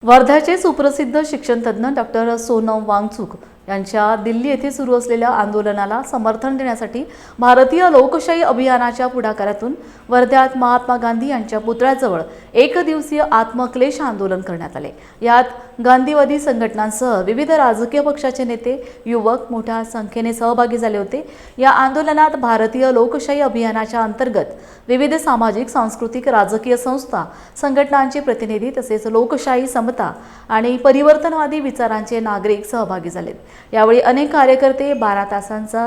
वर्ध्याचे सुप्रसिद्ध शिक्षणतज्ञ डॉक्टर सोनम वांगचुक यांच्या दिल्ली येथे सुरू असलेल्या आंदोलनाला समर्थन देण्यासाठी भारतीय लोकशाही अभियानाच्या पुढाकारातून वर्ध्यात महात्मा गांधी यांच्या पुतळ्याजवळ एक दिवसीय आत्मक्लेश आंदोलन करण्यात आले। यात गांधीवादी संघटनांसह विविध राजकीय पक्षाचे नेते, युवक मोठ्या संख्येने सहभागी झाले होते। या आंदोलनात भारतीय लोकशाही अभियानाच्या अंतर्गत विविध सामाजिक, सांस्कृतिक, राजकीय संस्था, संघटनांचे प्रतिनिधी तसेच लोकशाही, समता आणि परिवर्तनवादी विचारांचे नागरिक सहभागी झाले। यावेळी अनेक कार्यकर्ते 12 तासांचा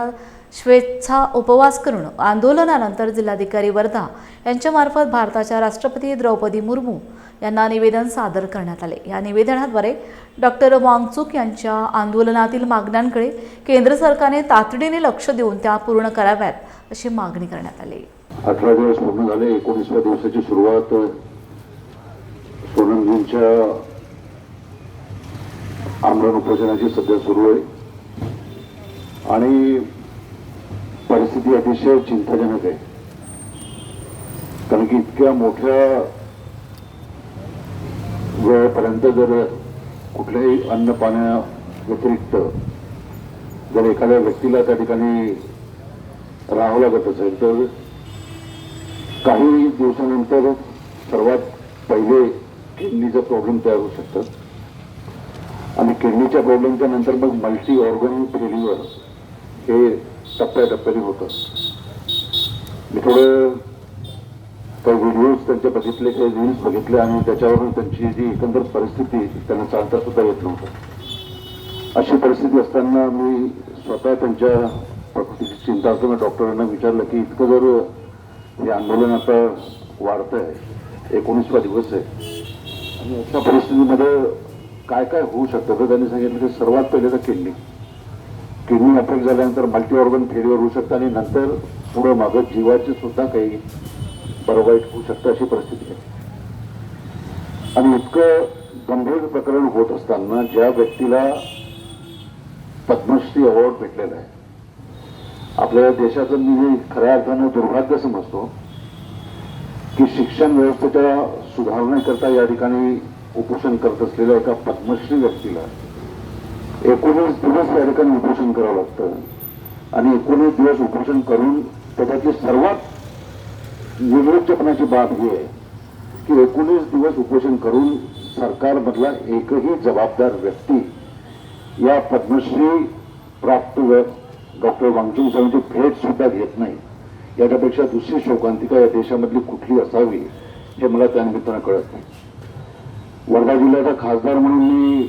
स्वेच्छा उपवास करून आंदोलनानंतर जिल्हाधिकारी वर्धा यांच्या मार्फत भारताच्या राष्ट्रपती द्रौपदी मुर्मू यांना निवेदन सादर करण्यात आले। या निवेदनाद्वारे डॉक्टर वांगचुक यांच्या आंदोलनातील मागण्यांकडे केंद्र सरकारने तातडीने लक्ष देऊन त्या पूर्ण कराव्यात अशी मागणी करण्यात आली। 18 दिवस पूर्ण झाले। 19व्या दिवसाची सुरुवात सोनमजींच्या आमरण उपोषणाची सध्या सुरू आहे आणि परिस्थिती अतिशय चिंताजनक आहे, कारण की इतक्या मोठ्या वेळेपर्यंत जर कुठल्याही अन्न पाण्या व्यतिरिक्त जर एखाद्या व्यक्तीला त्या ठिकाणी राहावं लागत असेल तर काही दिवसानंतर सर्वात पहिले किडनीचा प्रॉब्लेम तयार होऊ शकतात आणि किडनीच्या प्रॉब्लेमच्या नंतर मग मल्टी ऑर्गन फेल्युअर हे टप्प्याटप्प्याने होतं। मी थोडं काही व्हिडिओज त्यांचे बघितले, काही रील्स बघितले आणि त्याच्यावरून त्यांची जी एकंदर परिस्थिती त्यांना चालता सुद्धा येत नव्हतं। अशी परिस्थिती असताना मी स्वतः त्यांच्या प्रकृतीची चिंता करताना डॉक्टरांना विचारलं की इतकं जर हे आंदोलन आता वाढत आहे, 19वा दिवस आहे आणि अशा परिस्थितीमध्ये काय काय होऊ शकतं, तर त्यांनी सांगितलं की सर्वात पहिले तर किडनी अफेक्ट झाल्यानंतर मल्टी ऑर्गन फेल्युअर होऊ शकतं आणि नंतर पुढं मागं जीवाचे सुद्धा काही बरं वाईट होऊ शकतं अशी परिस्थिती आहे। आणि इतकं गंभीर प्रकरण होत असताना ज्या व्यक्तीला पद्मश्री अवॉर्ड भेटलेला आहे, आपल्या देशाचं मी खऱ्या अर्थानं दुर्भाग्य समजतो की शिक्षण व्यवस्थेच्या सुधारणेकरता या ठिकाणी उपोषण करत असलेल्या एका पद्मश्री व्यक्तीला 19 दिवस या ठिकाणी उपोषण करावं लागतं आणि 19 दिवस उपोषण करून त्याच्यातली सर्वात निर्लज्जपणाची बाब ही आहे की 19 दिवस उपोषण करून सरकारमधला एकही जबाबदार व्यक्ती या पद्मश्री प्राप्त डॉक्टर वांगचुक यांची भेट सुद्धा घेत नाही। याच्यापेक्षा दुसरी शोकांतिका या देशामधली कुठली असावी हे मला त्यानिमित्तानं कळत नाही। वर्धा जिल्ह्याचा खासदार म्हणून मी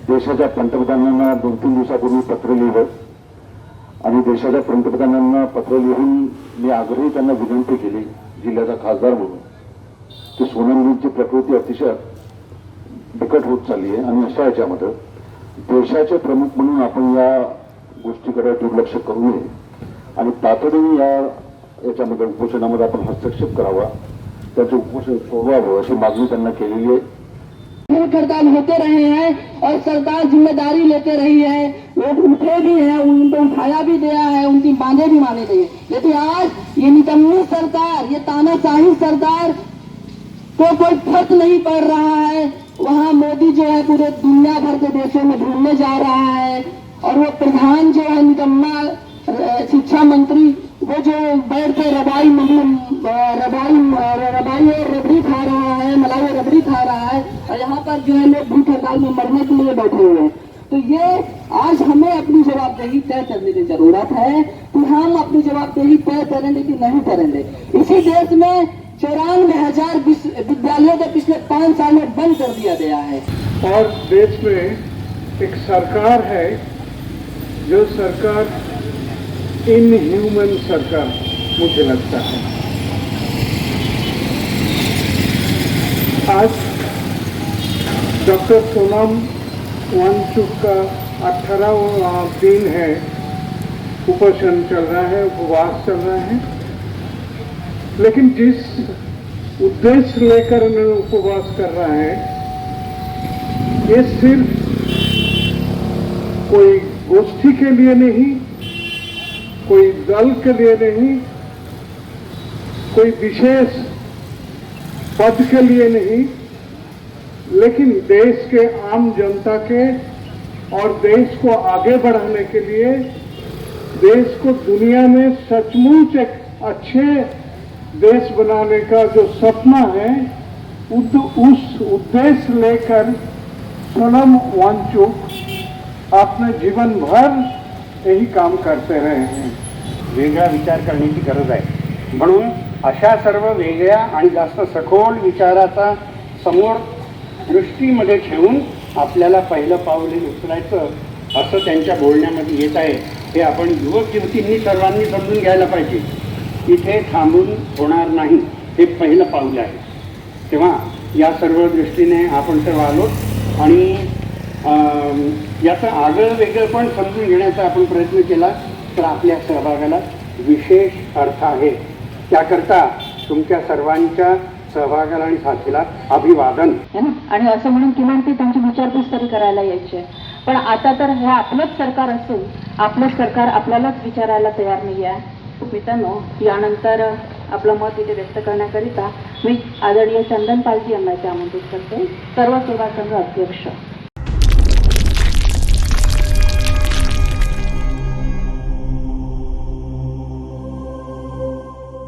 देशाच्या पंतप्रधानांना 2-3 दिवसापूर्वी पत्र लिहिलं आणि देशाच्या पंतप्रधानांना पत्र लिहून मी आग्रही त्यांना विनंती केली जिल्ह्याचा खासदार म्हणून की सोनमजींची प्रकृती अतिशय बिकट होत चालली आहे आणि अशा याच्यामध्ये देशाचे प्रमुख म्हणून आपण या गोष्टीकडे दुर्लक्ष करू नये आणि तातडीने याच्यामध्ये उपोषणामध्ये आपण हस्तक्षेप करावा, त्याचं उपोषण सोडवावं अशी मागणी त्यांना केलेली आहे। हड़ताल होते रहे हैं और सरकार जिम्मेदारी लेते रही है, लोग उठे भी हैं, उनको उठाया भी गया है, उनकी मांगे भी माने गई। लेकिन आज ये निकम्मी सरकार, ये तानाशाही सरकार को कोई फर्क नहीं पड़ रहा है। वहाँ मोदी जो है पूरे दुनिया भर के देशों में ढूंढने जा रहा है और वो प्रधान जो है निकम्मा शिक्षा मंत्री वो जो बैठ कर रबाई और रबड़ी खा रहा है, मलाई और रबड़ी खा रहा है और यहाँ पर जो है लोग भूख हड़ताल में मरने के लिए बैठे हुए हैं। तो ये आज हमें अपनी जवाबदेही तय करने की जरूरत है कि हम अपनी जवाबदेही तय करेंगे कि नहीं करेंगे। इसी देश में 94,000 विद्यालयों को पिछले 5 साल में बंद कर दिया गया है और देश में एक सरकार है जो सरकार इनह्यूमन सरकार मुझे लगता है। आज डॉक्टर सोनम वांगचुक का 18वां दिन है, उपोषण चल रहा है, उपवास चल रहा है, लेकिन जिस उद्देश्य लेकर उन्हें उपवास कर रहा है ये सिर्फ कोई गोष्ठी के लिए नहीं, कोई दल के लिए नहीं, कोई विशेष पद के लिए नहीं, लेकिन देश के आम जनता के और देश को आगे बढ़ाने के लिए, देश को दुनिया में सचमुच एक अच्छे देश बनाने का जो सपना है, उस उद्देश्य लेकर सोनम वांगचुक अपने जीवन भर यही काम करते रहे हैं. वेगळा विचार करण्याची गरज आहे. म्हणून अशा सर्व वेगळ्या आणि जास्त सखोल विचाराचा समोर दृष्टीमध्ये ठेवून आपल्याला पहिलं पाऊल हे उचलायचं असं त्यांच्या बोलण्यामध्ये येत आहे. हे आपण युवक युवतींनी सर्वांनी समजून घ्यायला पाहिजे. इथे थांबून होणार नाही, हे पहिलं पाऊल आहे. तेव्हा या सर्व दृष्टीने आपण सर्व आलो आणि याचं आगळं वेगळं पण समजून घेण्याचा आपण प्रयत्न केला तर आपल्या सहभागाला विशेष अर्थ आहे. त्याकरता तुमच्या सर्वांच्या सहभागाला आणि साथीला अभिवादन. है ना. आणि असं म्हणून किमान ते त्यांची विचारपूस तरी करायला यायचे. पण आता तर हे आपलंच सरकार असून आपलंच सरकार आपल्यालाच विचारायला तयार नाही आहे. मित्रांनो, यानंतर आपलं मत इथे व्यक्त करण्याकरिता मी आदरणीय चंदन पालजी यांना इथे आमंत्रित करते, सर्व सेवा संघ अध्यक्ष.